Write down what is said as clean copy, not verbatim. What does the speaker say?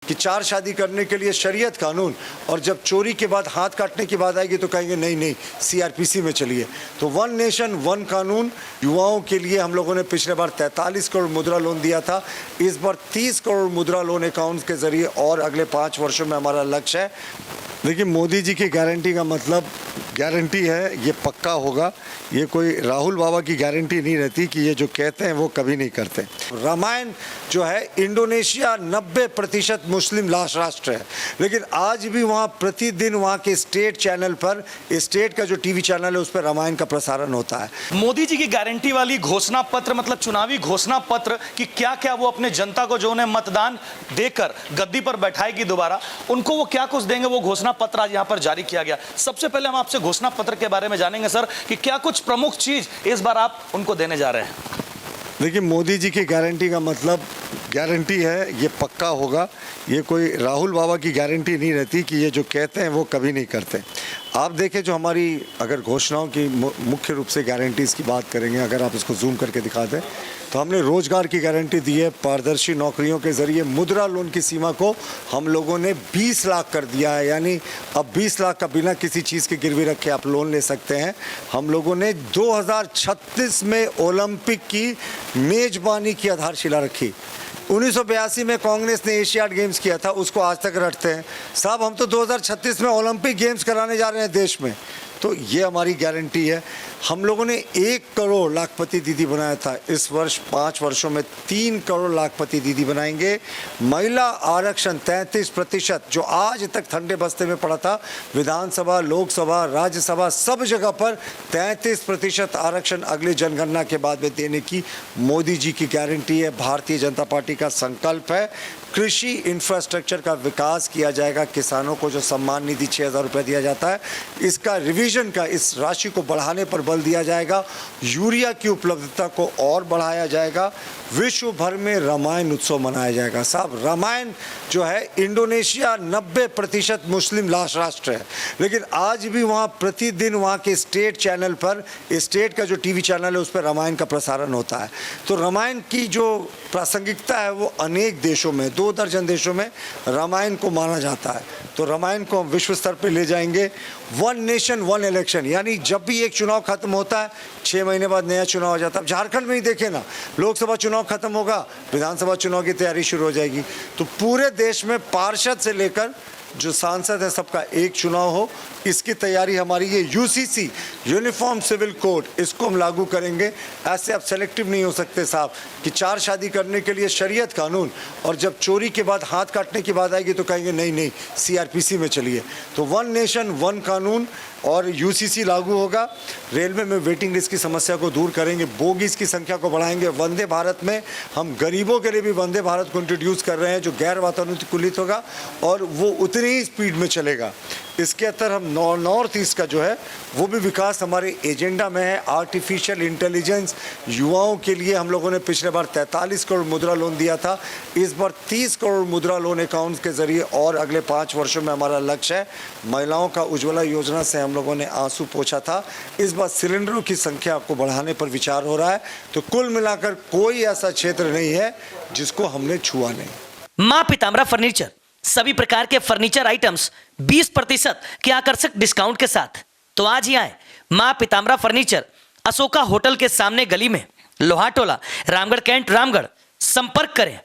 कि 4 शादी करने के लिए शरीयत कानून, और जब चोरी के बाद हाथ काटने की बात आएगी तो कहेंगे नहीं नहीं सीआरपीसी में चलिए। तो वन नेशन वन कानून युवाओं के लिए हम लोगों ने पिछले बार 43 करोड़ मुद्रा लोन दिया था, इस बार 30 करोड़ मुद्रा लोन अकाउंट्स के जरिए, और अगले 5 वर्षों में हमारा लक्ष्य है। देखिए, मोदी जी की गारंटी का मतलब गारंटी है, ये पक्का होगा। ये कोई राहुल बाबा की गारंटी नहीं रहती कि ये जो कहते हैं वो कभी नहीं करते। रामायण जो है, इंडोनेशिया 90% मुस्लिम राष्ट्र है, लेकिन आज भी वहाँ प्रतिदिन वहाँ के स्टेट चैनल पर, स्टेट का जो टीवी चैनल है उस पर रामायण का प्रसारण होता है। मोदी जी की गारंटी वाली घोषणा पत्र, मतलब चुनावी घोषणा पत्र कि क्या क्या वो अपने जनता को जो उन्हें मतदान देकर गद्दी पर बैठाएगी दोबारा, उनको वो क्या कुछ देंगे, वो घोषणा पत्र आज यहाँ पर जारी किया गया। सबसे पहले हम आपसे घोषणा पत्र के बारे में जानेंगे सर, कि क्या कुछ प्रमुख चीज इस बार आप उनको देने जा रहे हैं। देखिए, मोदी जी की गारंटी का मतलब गारंटी है, ये पक्का होगा। ये कोई राहुल बाबा की गारंटी नहीं रहती कि ये जो कहते हैं वो कभी नहीं करते। आप देखें, जो हमारी अगर घोषणाओं की मुख्य रूप से गारंटीज़ की बात करेंगे, अगर आप इसको जूम करके दिखा दें, तो हमने रोजगार की गारंटी दी है। पारदर्शी नौकरियों के जरिए मुद्रा लोन की सीमा को हम लोगों ने 20 लाख कर दिया है, यानी अब 20 लाख का बिना किसी चीज़ के गिरवी रखे आप लोन ले सकते हैं। हम लोगों ने 2036 में ओलंपिक की मेजबानी की आधारशिला रखी। 1982 में कांग्रेस ने एशियाड गेम्स किया था, उसको आज तक रटते हैं। साहब, हम तो 2036 में ओलंपिक गेम्स कराने जा रहे हैं देश में। तो ये हमारी गारंटी है। हम लोगों ने 1 करोड़ लाखपति दीदी बनाया था, इस वर्ष 5 वर्षों में 3 करोड़ लाखपति दीदी बनाएंगे। महिला आरक्षण 33%, जो आज तक ठंडे बस्ते में पड़ा था, विधानसभा, लोकसभा, राज्यसभा, सब जगह पर 33% आरक्षण अगली जनगणना के बाद में देने की मोदी जी की गारंटी है। भारतीय जनता पार्टी का संकल्प है। कृषि इंफ्रास्ट्रक्चर का विकास किया जाएगा। किसानों को जो सम्मान निधि 6,000 रुपये दिया जाता है, इसका रिवीजन का, इस राशि को बढ़ाने पर बल दिया जाएगा। यूरिया की उपलब्धता को और बढ़ाया जाएगा। विश्व भर में रामायण उत्सव मनाया जाएगा। साहब, रामायण जो है, इंडोनेशिया 90% मुस्लिम राष्ट्र है, लेकिन आज भी वहाँ प्रतिदिन वहाँ के स्टेट चैनल पर, स्टेट का जो टीवी चैनल है उस पर रामायण का प्रसारण होता है। तो रामायण की जो प्रासंगिकता है वो अनेक देशों में, 2 दर्जन देशों में रामायण को माना जाता है। तो रामायण को हम विश्व स्तर पर ले जाएंगे। वन नेशन वन इलेक्शन, यानी जब भी एक चुनाव खत्म होता है 6 महीने बाद नया चुनाव हो जाता है। झारखंड में ही देखे ना, लोकसभा चुनाव खत्म होगा, विधानसभा चुनाव की तैयारी शुरू हो जाएगी। तो पूरे देश में पार्षद से लेकर जो सांसद है सबका एक चुनाव हो, इसकी तैयारी हमारी। ये यूसीसी, यूनिफॉर्म सिविल कोड, इसको हम लागू करेंगे। ऐसे आप सेलेक्टिव नहीं हो सकते साहब, कि 4 शादी करने के लिए शरीयत कानून, और जब चोरी के बाद हाथ काटने की बात आएगी तो कहेंगे नहीं नहीं सीआरपीसी में चलिए। तो वन नेशन वन कानून और यूसीसी लागू होगा। रेलवे में वेटिंग लिस्ट की समस्या को दूर करेंगे, बोगीज की संख्या को बढ़ाएंगे। वंदे भारत में हम गरीबों के लिए भी वंदे भारत को इंट्रोड्यूस कर रहे हैं, जो गैर वातानुकूलित होगा और वो उतनी ही स्पीड में चलेगा। इसके अंदर हम नॉर्थ ईस्ट का जो है वो भी विकास हमारे एजेंडा में है। आर्टिफिशियल इंटेलिजेंस, युवाओं के लिए हम लोगों ने पिछले बार 43 करोड़ मुद्रा लोन दिया था, इस बार 30 करोड़ मुद्रा लोन अकाउंट्स के जरिए, और अगले 5 वर्षों में हमारा लक्ष्य है। महिलाओं का उज्ज्वला योजना से हम लोगों ने आंसू पोंछा था, इस बार सिलेंडरों की संख्या को बढ़ाने पर विचार हो रहा है। तो कुल मिलाकर कोई ऐसा क्षेत्र नहीं है जिसको हमने छुआ नहीं। मां पीताम्बरा फर्नीचर, सभी प्रकार के फर्नीचर आइटम्स 20% के आकर्षक डिस्काउंट के साथ। तो आज ही आए मां पीताम्बरा फर्नीचर, अशोका होटल के सामने गली में, लोहाटोला, रामगढ़ कैंट, रामगढ़। संपर्क करें